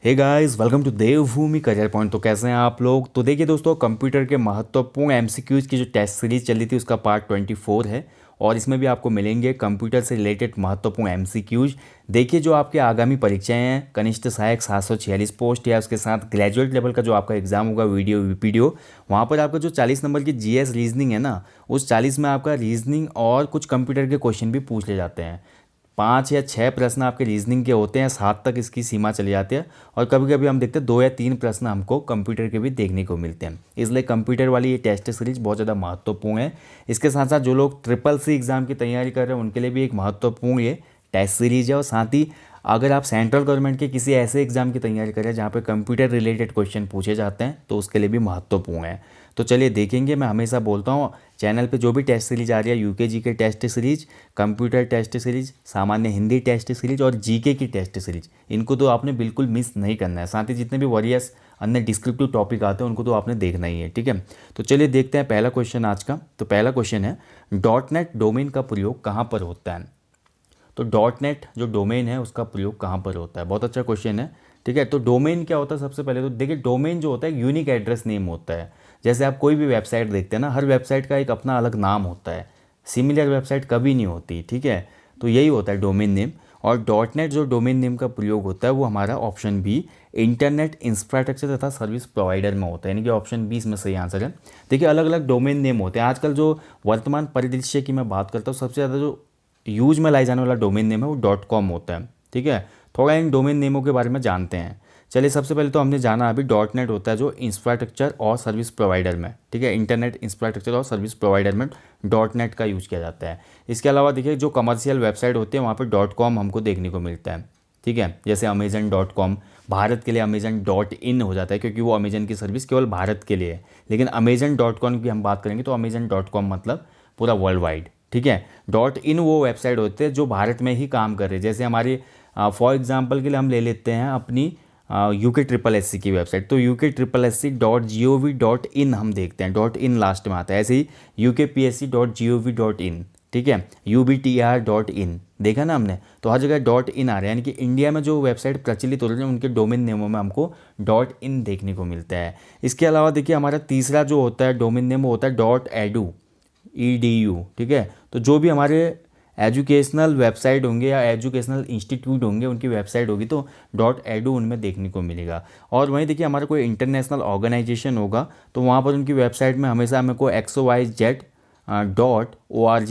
Hey guys, welcome to Devbhoomi career point. तो कैसे हैं आप लोग। तो देखिए दोस्तों, कंप्यूटर के महत्वपूर्ण एमसीक्यूज की जो टेस्ट सीरीज चली थी उसका पार्ट 24 है और इसमें भी आपको मिलेंगे कंप्यूटर से रिलेटेड महत्वपूर्ण एमसीक्यूज। देखिए, जो आपके आगामी परीक्षाएं हैं, कनिष्ठ सहायक 746 पोस्ट या उसके साथ ग्रेजुएट लेवल का जो आपका एग्जाम होगा वीडियो वीपीडीओ, वहाँ पर आपका जो 40 नंबर की जीएस रीजनिंग है ना, उस 40 में आपका रीजनिंग और कुछ कंप्यूटर के क्वेश्चन भी पूछ ले जाते हैं। 5 या 6 प्रश्न आपके रीजनिंग के होते हैं, 7 तक इसकी सीमा चली जाती है और कभी कभी हम देखते हैं 2 या 3 प्रश्न हमको कंप्यूटर के भी देखने को मिलते हैं। इसलिए कंप्यूटर वाली ये टेस्ट सीरीज बहुत ज़्यादा महत्वपूर्ण है। इसके साथ साथ जो लोग ट्रिपल सी एग्ज़ाम की तैयारी कर रहे हैं उनके लिए भी एक महत्वपूर्ण ये टेस्ट सीरीज है। और साथ ही अगर आप सेंट्रल गवर्नमेंट के किसी ऐसे एग्ज़ाम की तैयारी कर रहे हैं जहाँ पे कंप्यूटर रिलेटेड क्वेश्चन पूछे जाते हैं तो उसके लिए भी महत्वपूर्ण है। तो चलिए देखेंगे। मैं हमेशा बोलता हूँ, चैनल पे जो भी टेस्ट सीरीज आ रही है, यूकेजी के test series, computer test series, सामान्य हिंदी टेस्ट सीरीज और जीके की टेस्ट सीरीज, इनको तो आपने बिल्कुल मिस नहीं करना है। साथ ही जितने भी वरियस अन्य डिस्क्रिप्टिव टॉपिक आते हैं उनको तो आपने देखना ही है, ठीक है। तो चलिए देखते हैं पहला क्वेश्चन आज का। तो पहला क्वेश्चन है, डॉट नेट डोमेन का प्रयोग कहाँ पर होता है। तो डॉट नेट जो डोमेन है उसका प्रयोग कहाँ पर होता है। बहुत अच्छा क्वेश्चन है, ठीक है। तो डोमेन क्या होता है, सबसे पहले तो देखिए, डोमेन जो होता है यूनिक एड्रेस नेम होता है। जैसे आप कोई भी वेबसाइट देखते हैं ना, हर वेबसाइट का एक अपना अलग नाम होता है, सिमिलर वेबसाइट कभी नहीं होती, ठीक है। तो यही होता है डोमेन नेम। और डॉट नेट जो डोमेन नेम का प्रयोग होता है वो हमारा ऑप्शन बी, इंटरनेट इंफ्रास्ट्रक्चर तथा सर्विस प्रोवाइडर में होता है, यानी कि ऑप्शन बी इसमें सही आंसर है। देखिए, अलग अलग डोमेन नेम होते हैं। आजकल जो वर्तमान परिदृश्य की मैं बात करता हूँ, सबसे ज़्यादा जो यूज में लाई जाने वाला डोमेन नेम है वो डॉट कॉम होता है, ठीक है। थोड़ा इन डोमेन नेमों के बारे में जानते हैं। चलिए, सबसे पहले तो हमने जाना अभी डॉट नेट होता है जो इंफ्रास्ट्रक्चर और सर्विस प्रोवाइडर में, ठीक है, इंटरनेट इंफ्रास्ट्रक्चर और सर्विस प्रोवाइडर में डॉट नेट का यूज़ किया जाता है। इसके अलावा देखिए, जो कमर्शियल वेबसाइट होती है वहाँ पर डॉट कॉम हमको देखने को मिलता है, ठीक है। जैसे अमेजन.com, भारत के लिए अमेजन.in हो जाता है क्योंकि वो अमेजन की सर्विस केवल भारत के लिए है। लेकिन अमेजन.com की हम बात करेंगे तो अमेजन.com मतलब पूरा वर्ल्ड वाइड, ठीक है। .in वो वेबसाइट होते हैं जो भारत में ही काम कर रहे हैं। जैसे हमारी फॉर एग्जांपल के लिए हम ले लेते हैं अपनी UK SSC की वेबसाइट, तो UK SSC.gov.in हम देखते हैं, .in लास्ट में आता है। ऐसे ही UKPSC.gov.in, ठीक है, UBTR.in देखा ना हमने। तो हर जगह .in आ रहा है, यानी कि इंडिया में जो वेबसाइट प्रचलित हो रही है उनके डोमेन नेमों में हमको .in देखने को मिलता है। इसके अलावा देखिए, हमारा तीसरा जो होता है डोमेन नेम वो होता है .edu, EDU, ठीक है। तो जो भी हमारे एजुकेशनल वेबसाइट होंगे या एजुकेशनल इंस्टीट्यूट होंगे उनकी वेबसाइट होगी तो .edu उनमें देखने को मिलेगा। और वहीं देखिए, हमारा कोई इंटरनेशनल ऑर्गेनाइजेशन होगा तो वहाँ पर उनकी वेबसाइट में हमेशा हमें को XYZ.org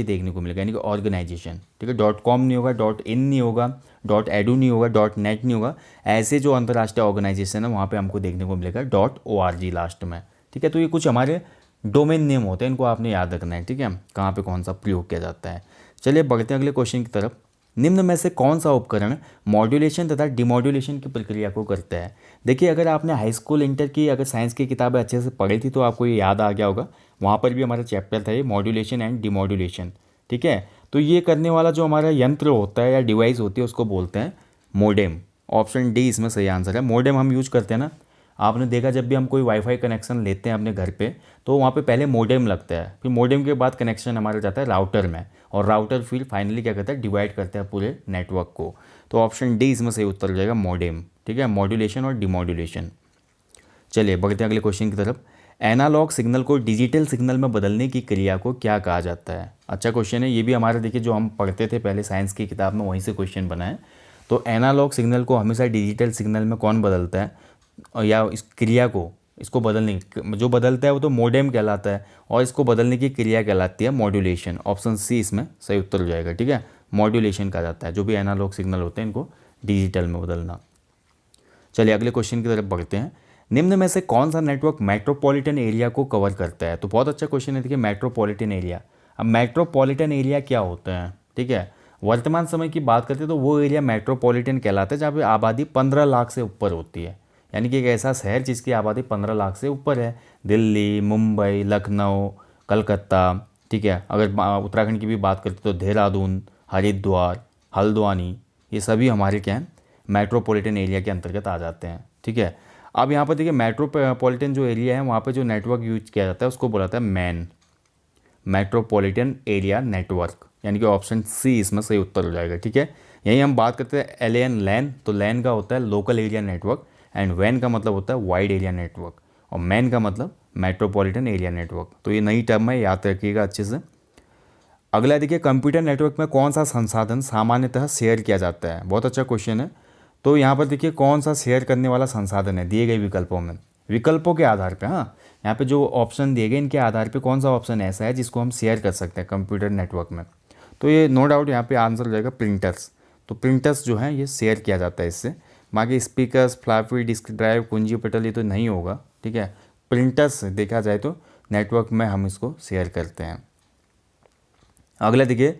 देखने को मिलेगा, यानी कि ऑर्गेनाइजेशन, ठीक है। .com नहीं होगा, .in नहीं होगा, .edu नहीं होगा, .net नहीं होगा। ऐसे जो अंतर्राष्ट्रीय ऑर्गेनाइजेशन है वहाँ पे हमको देखने को मिलेगा .org लास्ट में, ठीक है। तो ये कुछ हमारे डोमेन नेम होते हैं, इनको आपने याद रखना है, ठीक है, कहाँ पे कौन सा प्रयोग किया जाता है। चलिए बढ़ते हैं अगले क्वेश्चन की तरफ। निम्न में से कौन सा उपकरण मॉड्यूलेशन तथा डिमॉड्यूलेशन की प्रक्रिया को करता है। देखिए, अगर आपने हाई स्कूल इंटर की अगर साइंस की किताबें अच्छे से पढ़ी थी तो आपको ये याद आ गया होगा। वहाँ पर भी हमारा चैप्टर था ये मॉड्यूलेशन एंड डिमॉड्यूलेशन, ठीक है। तो ये करने वाला जो हमारा यंत्र होता है या डिवाइस होती है उसको बोलते हैं मोडेम। ऑप्शन डी इसमें सही आंसर है। मोडेम हम यूज करते हैं ना, आपने देखा जब भी हम कोई वाईफाई कनेक्शन लेते हैं अपने घर पे तो वहाँ पे पहले मोडेम लगता है, फिर मोडेम के बाद कनेक्शन हमारा जाता है राउटर में, और राउटर फिर फाइनली क्या करता है, डिवाइड करता है पूरे नेटवर्क को। तो ऑप्शन डी इसमें सही उत्तर हो जाएगा, मोडेम, ठीक है, मॉड्यूलेशन और डिमॉड्यूलेशन। चलिए बढ़ते हैं अगले क्वेश्चन की तरफ। एनालॉग सिग्नल को डिजिटल सिग्नल में बदलने की क्रिया को क्या कहा जाता है। अच्छा क्वेश्चन है ये भी हमारे, देखिए जो हम पढ़ते थे पहले साइंस की किताब में वहीं से क्वेश्चन बना है। तो एनालॉग सिग्नल को हमेशा डिजिटल सिग्नल में कौन बदलता है, या इस क्रिया को, इसको बदलने जो बदलता है वो तो मोडेम कहलाता है और इसको बदलने की क्रिया कहलाती है मॉड्यूलेशन। ऑप्शन सी इसमें सही उत्तर हो जाएगा, ठीक है, मॉड्यूलेशन कहा जाता है जो भी एनालॉग सिग्नल होते हैं इनको डिजिटल में बदलना। चलिए अगले क्वेश्चन की तरफ बढ़ते हैं। निम्न में से कौन सा नेटवर्क मेट्रोपॉलिटन एरिया को कवर करता है। तो बहुत अच्छा क्वेश्चन है, देखिए मेट्रोपॉलिटन एरिया। अब मेट्रोपॉलिटन एरिया क्या होता है, ठीक है, वर्तमान समय की बात करते हैं तो वो एरिया मेट्रोपॉलिटन कहलाता है जहाँ पे आबादी 15 लाख से ऊपर होती है, यानी कि एक ऐसा शहर जिसकी आबादी 15 लाख से ऊपर है। दिल्ली, मुंबई, लखनऊ, कलकत्ता, ठीक है। अगर उत्तराखंड की भी बात करते तो देहरादून, हरिद्वार, हल्द्वानी, ये सभी हमारे क्या हैं, मेट्रोपॉलिटन एरिया के अंतर्गत आ जाते हैं, ठीक है। अब यहाँ पर देखिए, मेट्रोपॉलिटन जो एरिया है वहाँ पे जो नेटवर्क यूज किया जाता है उसको बोला जाता है मैन, मेट्रोपॉलिटन एरिया नेटवर्क, यानी कि ऑप्शन सी इसमें सही उत्तर हो जाएगा, ठीक है। यहीं हम बात करते हैं LAN, लैन, तो लैन का होता है लोकल एरिया नेटवर्क, एंड वैन का मतलब होता है वाइड एरिया नेटवर्क, और मैन का मतलब मेट्रोपॉलिटन एरिया नेटवर्क। तो ये नई टर्म है, याद रखिएगा अच्छे से। अगला देखिए, कंप्यूटर नेटवर्क में कौन सा संसाधन सामान्यतः शेयर किया जाता है। बहुत अच्छा क्वेश्चन है। तो यहाँ पर देखिए कौन सा शेयर करने वाला संसाधन है दिए गए विकल्पों में, विकल्पों के आधार पे। हाँ, यहाँ पे जो ऑप्शन दिए गए इनके आधार पे कौन सा ऑप्शन ऐसा है जिसको हम शेयर कर सकते हैं कंप्यूटर नेटवर्क में। तो ये नो डाउट यहाँ पे आंसर हो जाएगा प्रिंटर्स। तो प्रिंटर्स जो है ये शेयर किया जाता है इससे। बाकी स्पीकर्स, फ्लॉपी डिस्क ड्राइव, कुंजी पटल ये तो नहीं होगा, ठीक है। प्रिंटर्स देखा जाए तो नेटवर्क में हम इसको शेयर करते हैं। अगला देखिए,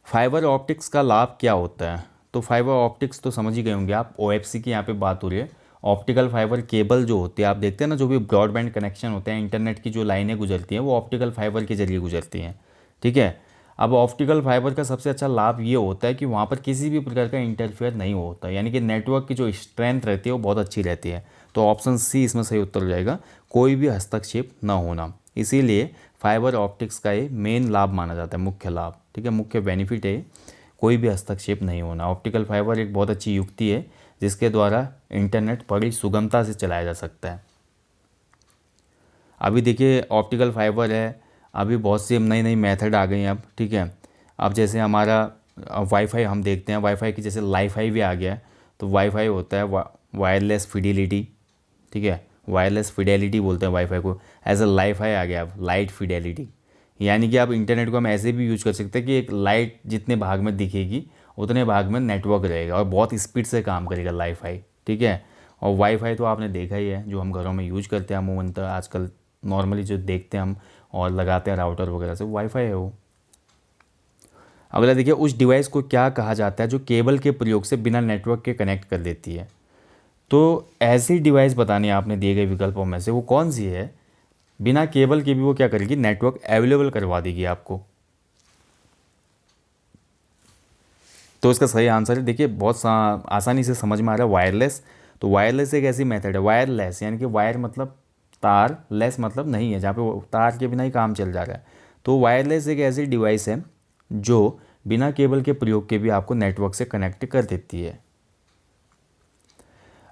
फाइबर ऑप्टिक्स का लाभ क्या होता है। तो फाइबर ऑप्टिक्स तो समझ ही गए होंगे आप, ओएफसी की यहाँ पे बात हो रही है। ऑप्टिकल फाइबर केबल जो होती है, आप देखते हैं ना, जो भी ब्रॉडबैंड कनेक्शन होते हैं, इंटरनेट की जो लाइनें गुजरती हैं वो ऑप्टिकल फाइबर के जरिए गुजरती हैं, ठीक है। अब ऑप्टिकल फाइबर का सबसे अच्छा लाभ ये होता है कि वहाँ पर किसी भी प्रकार का इंटरफेयर नहीं होता, यानी कि नेटवर्क की जो स्ट्रेंथ रहती है वो बहुत अच्छी रहती है। तो ऑप्शन सी इसमें सही उत्तर हो जाएगा, कोई भी हस्तक्षेप न होना। इसीलिए फाइबर ऑप्टिक्स का ये मेन लाभ माना जाता है, मुख्य लाभ, ठीक है, मुख्य बेनिफिट है, कोई भी हस्तक्षेप नहीं होना। ऑप्टिकल फाइबर एक बहुत अच्छी युक्ति है जिसके द्वारा इंटरनेट बड़ी सुगमता से चलाया जा सकता है। अभी देखिए ऑप्टिकल फाइबर है, अभी बहुत सी नई नई मेथड आ गई हैं अब, ठीक है। अब जैसे हमारा वाईफाई हम देखते हैं, वाईफाई की जैसे लाईफाई भी आ गया है। तो वाईफाई होता है वायरलेस फिडेलिटी, ठीक है, वायरलेस फिडेलिटी बोलते हैं वाईफाई को। एज अ लाईफाई आ गया अब लाइट फिडेलिटी, यानी कि आप इंटरनेट को हम ऐसे भी यूज कर सकते हैं कि एक लाइट जितने भाग में दिखेगी उतने भाग में नेटवर्क रहेगा और बहुत स्पीड से काम करेगा लाईफाई, ठीक है। और वाईफाई तो आपने देखा ही है, जो हम घरों में यूज करते हैं अमूमन तो आजकल नॉर्मली जो देखते हैं हम और लगाते हैं राउटर वगैरह से, वाईफाई है वो। अगला देखिए, उस डिवाइस को क्या कहा जाता है जो केबल के प्रयोग से बिना नेटवर्क के कनेक्ट कर देती है। तो ऐसी डिवाइस बतानी है आपने दिए गए विकल्पों में से, वो कौन सी है बिना केबल के भी वो क्या करेगी, नेटवर्क अवेलेबल करवा देगी आपको। तो इसका सही आंसर है, देखिए बहुत आसानी से समझ में आ रहा है, वायरलेस। तो वायरलेस एक ऐसी मेथड है, वायरलेस यानी कि वायर मतलब तार, लेस मतलब नहीं है, जहाँ पे वो तार के बिना ही काम चल जा रहा है। तो वायरलेस एक ऐसी डिवाइस है जो बिना केबल के प्रयोग के भी आपको नेटवर्क से कनेक्ट कर देती है।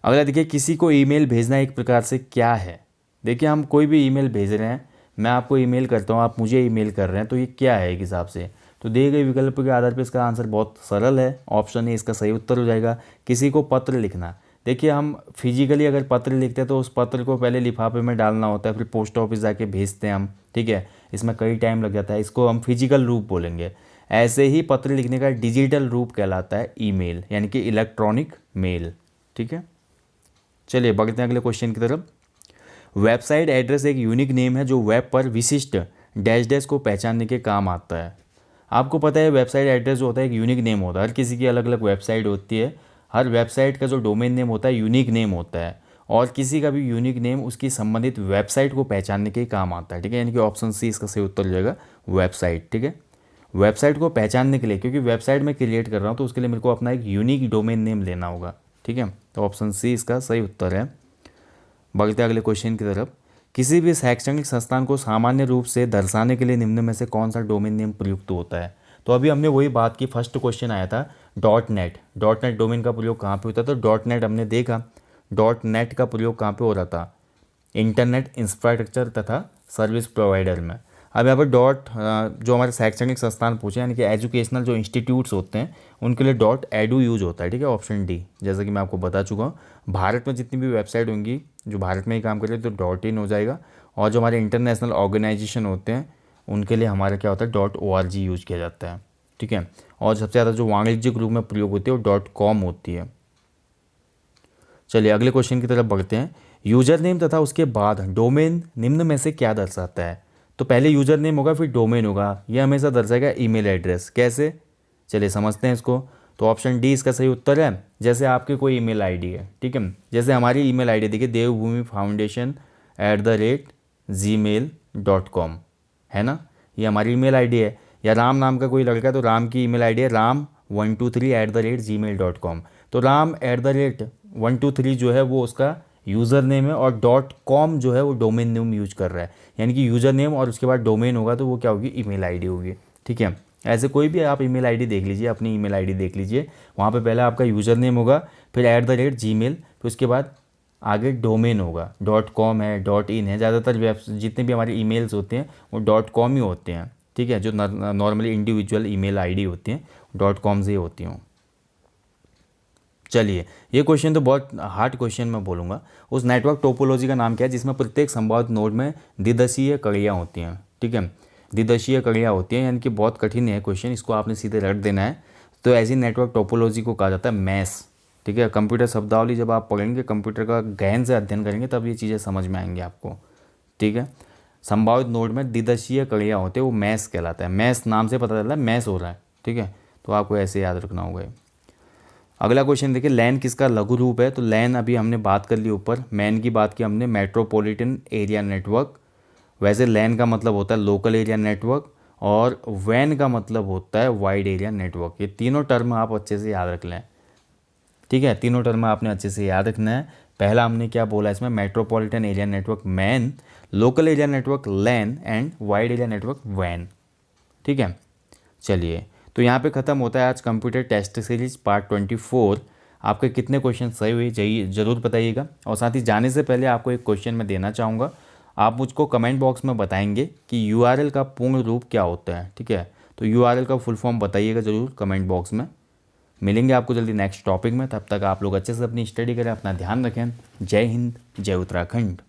अगला देखिए, किसी को ईमेल भेजना एक प्रकार से क्या है। देखिए हम कोई भी ईमेल भेज रहे हैं, मैं आपको ईमेल करता हूँ, आप मुझे ईमेल कर रहे हैं, तो ये क्या है एक हिसाब से। तो दिए गए विकल्प के आधार पर इसका आंसर बहुत सरल है, ऑप्शन ए इसका सही उत्तर हो जाएगा, किसी को पत्र लिखना। देखिए हम फिजिकली अगर पत्र लिखते हैं तो उस पत्र को पहले लिफाफे में डालना होता है, फिर पोस्ट ऑफिस जाके भेजते हैं हम, ठीक है, इसमें कई टाइम लग जाता है, इसको हम फिजिकल रूप बोलेंगे। ऐसे ही पत्र लिखने का डिजिटल रूप कहलाता है ईमेल, यानी कि इलेक्ट्रॉनिक मेल, ठीक है। चलिए बढ़ते हैं अगले क्वेश्चन की तरफ। वेबसाइट एड्रेस एक यूनिक नेम है जो वेब पर विशिष्ट डैश डैश को पहचानने के काम आता है। आपको पता है वेबसाइट एड्रेस जो होता है एक यूनिक नेम होता है, हर किसी की अलग अलग वेबसाइट होती है, हर वेबसाइट का जो डोमेन नेम होता है यूनिक नेम होता है, और किसी का भी यूनिक नेम उसकी संबंधित वेबसाइट को पहचानने के काम आता है, ठीक है। यानी कि ऑप्शन सी इसका सही उत्तर हो जाएगा, वेबसाइट, ठीक है। वेबसाइट को पहचानने के लिए, क्योंकि वेबसाइट मैं क्रिएट कर रहा हूँ तो उसके लिए मेरे को अपना एक यूनिक डोमेन नेम लेना होगा, ठीक है। तो ऑप्शन सी इसका सही उत्तर है। बढ़ते अगले क्वेश्चन की तरफ। किसी भी शैक्षणिक संस्थान को सामान्य रूप से दर्शाने के लिए निम्न में से कौन सा डोमेन नेम प्रयुक्त होता है। तो अभी हमने वही बात की, फर्स्ट क्वेश्चन आया था dot net, dot net domain का प्रयोग कहाँ पे होता है। तो डॉट नेट हमने देखा, डॉट नेट का प्रयोग कहाँ पे हो रहा था, इंटरनेट इंफ्रास्ट्रक्चर तथा सर्विस प्रोवाइडर में। अब यहाँ पर डॉट जो हमारे शैक्षणिक संस्थान पूछे, यानी कि एजुकेशनल जो इंस्टीट्यूट्स होते हैं उनके लिए डॉट एडू यूज होता है, ठीक है, ऑप्शन डी। जैसा कि मैं आपको बता चुका हूँ, भारत में जितनी भी वेबसाइट होंगी जो भारत में ही काम कर रही है तो डॉट इन हो जाएगा, और जो हमारे इंटरनेशनल ऑर्गेनाइजेशन होते हैं उनके लिए हमारा क्या होता है, डॉट ORG यूज किया जाता है, ठीक है। और सबसे ज़्यादा जो वाणिज्यिक रूप में प्रयोग होती है वो डॉट कॉम होती है। चलिए अगले क्वेश्चन की तरफ बढ़ते हैं। यूजर नेम तथा उसके बाद डोमेन निम्न में से क्या दर्शाता है। तो पहले यूजर नेम होगा फिर डोमेन होगा, यह हमेशा दर्शाएगा ईमेल एड्रेस। कैसे, चलिए समझते हैं इसको। तो ऑप्शन डी इसका सही उत्तर है। जैसे आपकी कोई ईमेल आईडी है, ठीक है, जैसे हमारी ईमेल आईडी देखिए devbhumifoundation@gmail.com है ना, ये हमारी ईमेल आईडी है। या राम नाम का कोई लड़का है तो राम की ईमेल आईडी है ram123@gmail.com। तो ram@123 जो है वो उसका यूज़र नेम है, और डॉट कॉम जो है वो डोमेन नेम यूज कर रहा है, यानी कि यूज़र नेम और उसके बाद डोमेन होगा तो वो क्या होगी, ईमेल आईडी होगी, ठीक है। ऐसे कोई भी आप ईमेल आईडी देख लीजिए, अपनी ईमेल आईडी देख लीजिए, वहाँ पे पहले आपका यूज़र नेम होगा, फिर @gmail, फिर उसके बाद आगे डोमेन होगा, डॉट कॉम है, डॉट इन है, ज़्यादातर वेब जितने भी हमारे ईमेल्स होते हैं वो डॉट कॉम ही होते हैं, ठीक है। जो नॉर्मली इंडिविजुअल ईमेल आईडी होती हैं डॉट कॉम से ही होती हूँ। चलिए, ये क्वेश्चन तो बहुत हार्ड क्वेश्चन मैं बोलूँगा। उस नेटवर्क टोपोलॉजी का नाम क्या है जिसमें प्रत्येक संभावित नोड में द्विदिशीय कड़ियाँ होती हैं, ठीक है। द्विदिशीय कड़ियाँ होती हैं, यानी कि बहुत कठिन है क्वेश्चन, इसको आपने सीधे रट देना है। तो ऐसी नेटवर्क टोपोलॉजी को कहा जाता है मैस, ठीक है। कंप्यूटर शब्दावली जब आप पढ़ेंगे, कंप्यूटर का गहन से अध्ययन करेंगे, तब ये चीज़ें समझ में आएंगी आपको, ठीक है। संभावित नोड में द्विदिशीय कड़ियाँ होते हैं, वो मैस कहलाता है। मैस नाम से पता चलता है मैस हो रहा है, ठीक है। तो आपको ऐसे याद रखना होगा। अगला क्वेश्चन देखिए, लैन किसका लघु रूप है? तो लैन अभी हमने बात कर ली ऊपर, मैन की बात की हमने, मेट्रोपॉलिटन एरिया नेटवर्क। वैसे लैन का मतलब होता है लोकल एरिया नेटवर्क, और वैन का मतलब होता है वाइड एरिया नेटवर्क। ये तीनों टर्म आप अच्छे से याद रख लें, ठीक है। तीनों टर्म आपने अच्छे से याद रखना है। पहला हमने क्या बोला इसमें, metropolitan area network MAN, local area network LAN, and wide area network वैन, ठीक है। चलिए, तो यहाँ पे ख़त्म होता है आज कंप्यूटर टेस्ट सीरीज पार्ट 24। आपके कितने क्वेश्चन सही हुए चाहिए ज़रूर बताइएगा। और साथ ही जाने से पहले आपको एक क्वेश्चन मैं देना चाहूँगा, आप मुझको कमेंट बॉक्स में बताएंगे कि यूआरएल का पूर्ण रूप क्या होता है, ठीक है। तो यूआरएल का फुल फॉर्म बताइएगा ज़रूर कमेंट बॉक्स में। मिलेंगे आपको जल्दी नेक्स्ट टॉपिक में, तब तक आप लोग अच्छे से अपनी स्टडी करें, अपना ध्यान रखें। जय हिंद, जय उत्तराखंड।